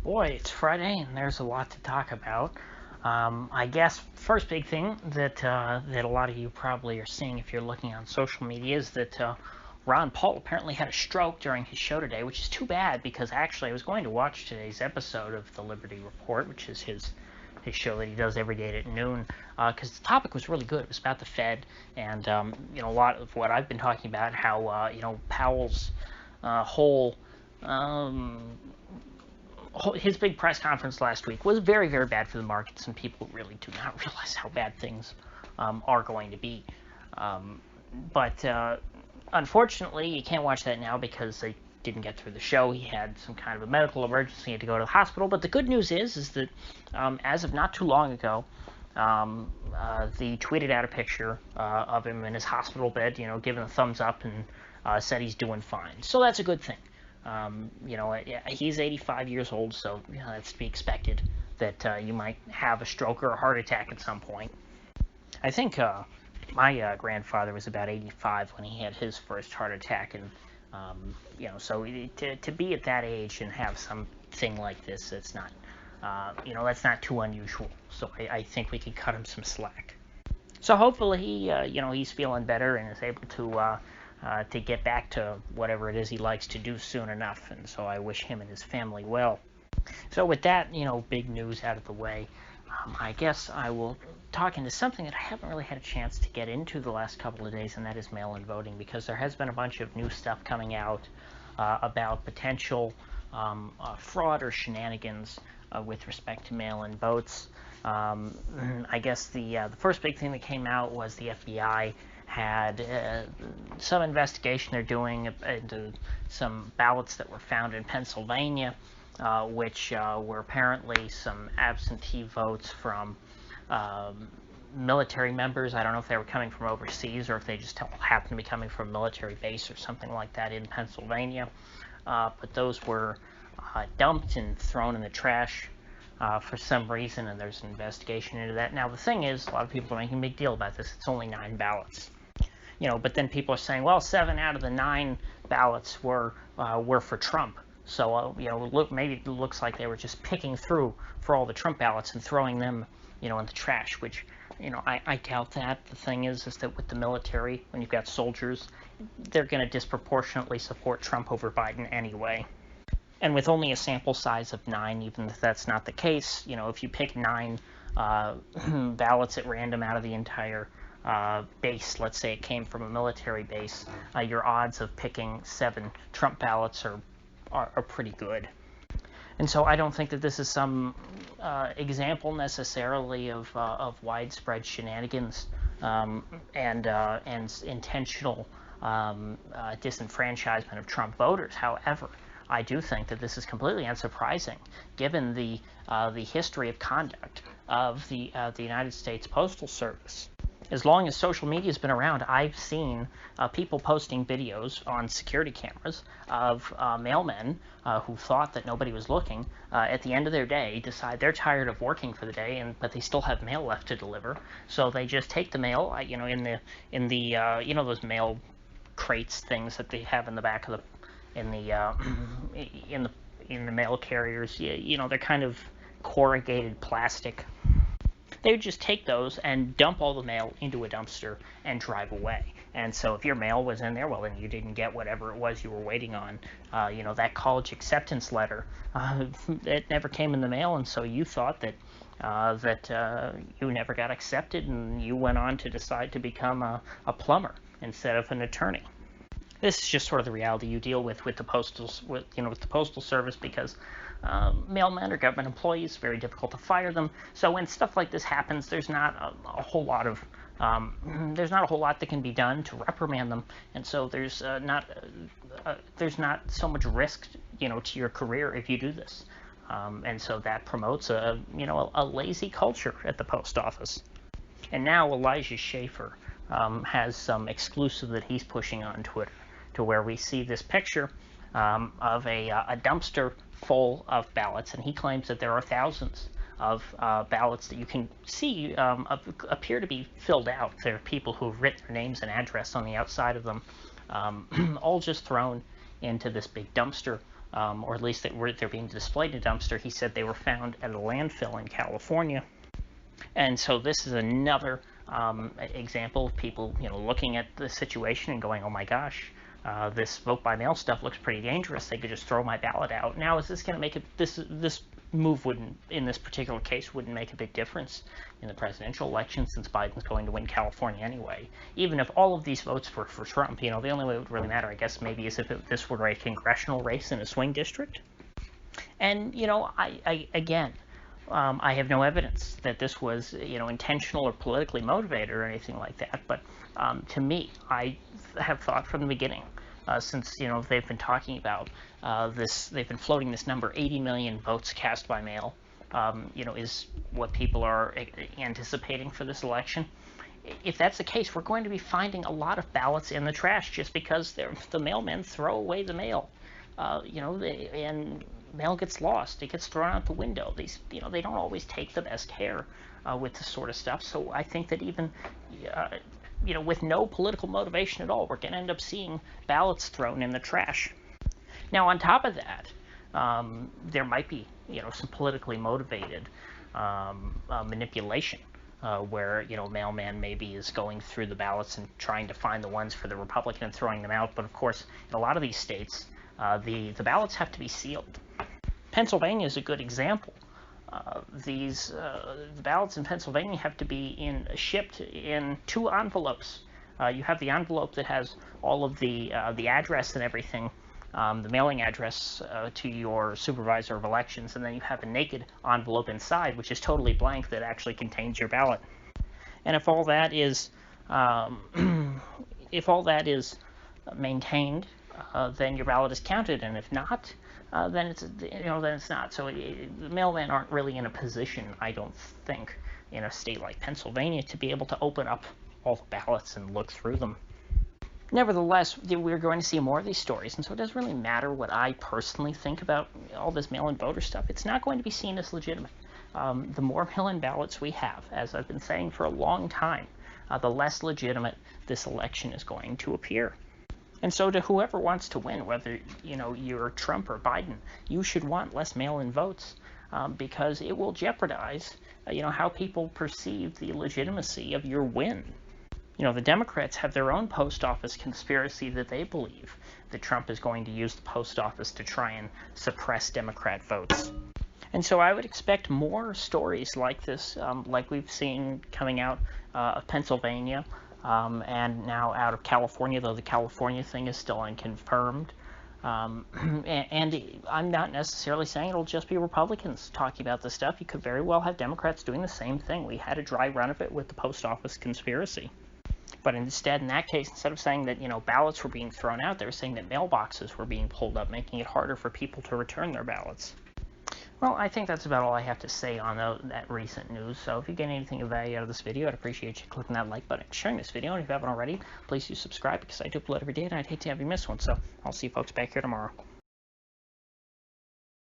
Boy, it's Friday and there's a lot to talk about. I guess first big thing that a lot of you probably are seeing if you're looking on social media is that Ron Paul apparently had a stroke during his show today, which is too bad because actually I was going to watch today's episode of the Liberty Report, which is his show that he does every day at noon, because the topic was really good. It was about the Fed and a lot of what I've been talking about, how Powell's whole his big press conference last week was very, very bad for the markets, and people really do not realize how bad things are going to be. But unfortunately, you can't watch that now because they didn't get through the show. He had some kind of a medical emergency, he had to go to the hospital. But the good news is that as of not too long ago, they tweeted out a picture of him in his hospital bed, giving a thumbs up and said he's doing fine. So that's a good thing. He's 85 years old, so that's to be expected that you might have a stroke or a heart attack at some point. I think my grandfather was about 85 when he had his first heart attack, and so to be at that age and have something like this, that's not too unusual. So I think we could cut him some slack. So hopefully he's feeling better and is able to get back to whatever it is he likes to do soon enough, and so I wish him and his family well. So with that, big news out of the way, I guess I will talk into something that I haven't really had a chance to get into the last couple of days, and that is mail-in voting, because there has been a bunch of new stuff coming out about potential fraud or shenanigans with respect to mail-in votes. I guess the first big thing that came out was the FBI had some investigation they're doing into some ballots that were found in Pennsylvania, which were apparently some absentee votes from military members. I don't know if they were coming from overseas or if they just happened to be coming from a military base or something like that in Pennsylvania. But those were dumped and thrown in the trash for some reason, and there's an investigation into that. Now, the thing is, a lot of people are making a big deal about this. It's only 9 ballots. But then people are saying, well, 7 out of the 9 ballots were for Trump. So, maybe it looks like they were just picking through for all the Trump ballots and throwing them, in the trash, which, I doubt that. The thing is that with the military, when you've got soldiers, they're going to disproportionately support Trump over Biden anyway. And with only a sample size of 9, even if that's not the case, if you pick 9 ballots at random out of the entire base, let's say it came from a military base, your odds of picking 7 Trump ballots are pretty good. And so I don't think that this is some example necessarily of widespread shenanigans and intentional disenfranchisement of Trump voters. However, I do think that this is completely unsurprising, given the history of conduct of the United States Postal Service. As long as social media has been around, I've seen people posting videos on security cameras of mailmen who thought that nobody was looking. At the end of their day, decide they're tired of working for the day, but they still have mail left to deliver. So they just take the mail, in the those mail crates things that they have in the back of in the mail carriers. They're kind of corrugated plastic. They would just take those and dump all the mail into a dumpster and drive away. And so if your mail was in there, well, then you didn't get whatever it was you were waiting on. That college acceptance letter, it never came in the mail, and so you thought that you never got accepted, and you went on to decide to become a plumber instead of an attorney. This is just sort of the reality you deal with the postal service, because mailmen are government employees. Very difficult to fire them. So when stuff like this happens, there's not a whole lot that can be done to reprimand them, and so there's not so much risk to your career if you do this, and so that promotes a lazy culture at the post office. And now Elijah Schaffer has some exclusive that he's pushing on Twitter, to where we see this picture of a dumpster full of ballots, and he claims that there are thousands of ballots that you can see appear to be filled out. There are people who have written their names and address on the outside of them, all just thrown into this big dumpster or at least they're being displayed in a dumpster. He said they were found at a landfill in California. And so this is another example of people, looking at the situation and going, "Oh my gosh, this vote by mail stuff looks pretty dangerous. They could just throw my ballot out." Now, is this going to make it? This move wouldn't, in this particular case, wouldn't make a big difference in the presidential election, since Biden's going to win California anyway. Even if all of these votes were for Trump, the only way it would really matter, I guess, maybe is if this were a congressional race in a swing district. And I have no evidence that this was, intentional or politically motivated or anything like that. But to me, I have thought from the beginning, since they've been talking about this, they've been floating this number, 80 million votes cast by mail, is what people are anticipating for this election. If that's the case, we're going to be finding a lot of ballots in the trash just because the mailmen throw away the mail, and mail gets lost. It gets thrown out the window. They don't always take the best care with this sort of stuff. So I think that even, with no political motivation at all, we're going to end up seeing ballots thrown in the trash. Now, on top of that, there might be, some politically motivated manipulation, where, mailman maybe is going through the ballots and trying to find the ones for the Republican and throwing them out. But of course, in a lot of these states, the ballots have to be sealed. Pennsylvania is a good example. The ballots in Pennsylvania have to be shipped in 2 envelopes. You have the envelope that has all of the address and everything, the mailing address to your supervisor of elections, and then you have a naked envelope inside, which is totally blank, that actually contains your ballot. And if all that is maintained, then your ballot is counted, and if not, then it's not. So the mailmen aren't really in a position, I don't think, in a state like Pennsylvania, to be able to open up all the ballots and look through them. Nevertheless, we're going to see more of these stories, and so it doesn't really matter what I personally think about all this mail-in voter stuff. It's not going to be seen as legitimate. The more mail-in ballots we have, as I've been saying for a long time, the less legitimate this election is going to appear. And so to whoever wants to win, whether you're Trump or Biden, you should want less mail-in votes, because it will jeopardize how people perceive the legitimacy of your win. The Democrats have their own post office conspiracy that they believe that Trump is going to use the post office to try and suppress Democrat votes. And so I would expect more stories like this, like we've seen coming out of Pennsylvania, and now out of California, though the California thing is still unconfirmed. And I'm not necessarily saying it'll just be Republicans talking about this stuff. You could very well have Democrats doing the same thing. We had a dry run of it with the post office conspiracy. But instead, in that case, instead of saying that, ballots were being thrown out, they were saying that mailboxes were being pulled up, making it harder for people to return their ballots. Well, I think that's about all I have to say on that recent news. So if you get anything of value out of this video, I'd appreciate you clicking that like button, sharing this video, and if you haven't already, please do subscribe, because I do upload every day, and I'd hate to have you miss one. So I'll see you folks back here tomorrow.